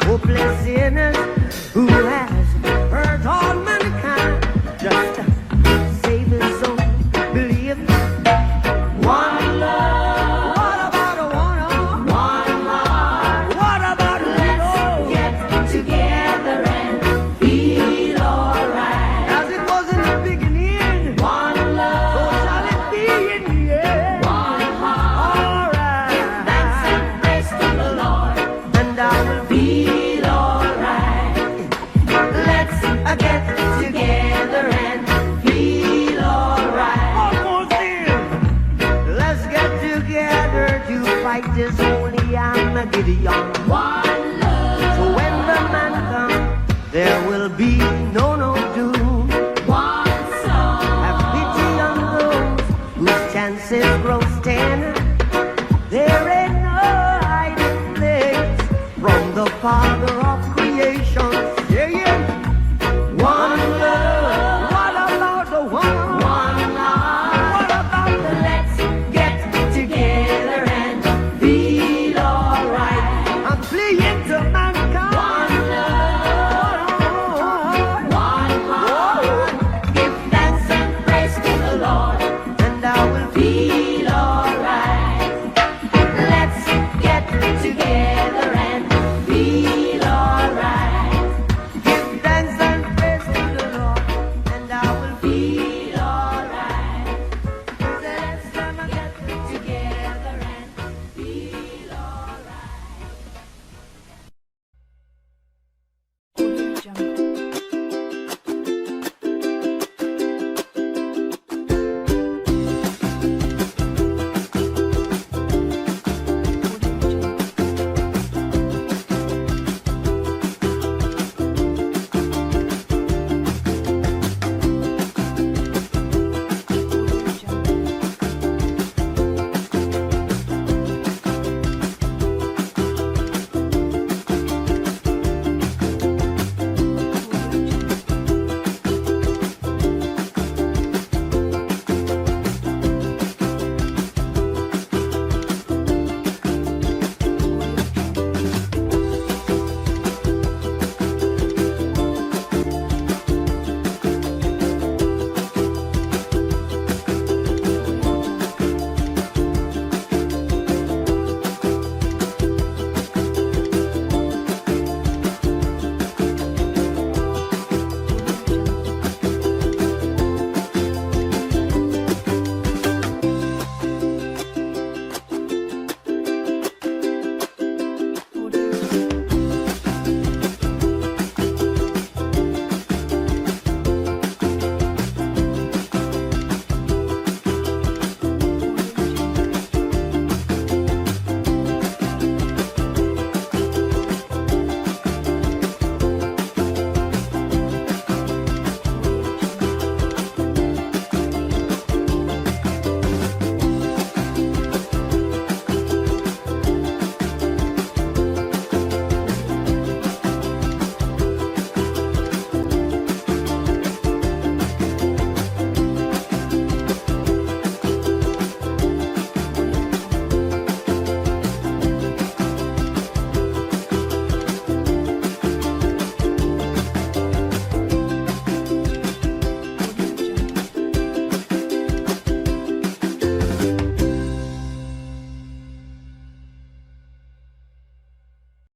hopeless sinners who has hurt all mankind. Just save his soul, believe one love. What about a one heart? What about a little? Get together and feel alright. As it was in the beginning, one love. So shall it be in the end. One heart. Alright. Give thanks and praise to the Lord, and I will feel alright. Let's get together and feel alright. Almost there. Let's get together to fight this holy Armageddon. One love. So when the man comes, there will be no doom. One song. Have pity on those whose chances grow thin. There ain't no hiding place from the Father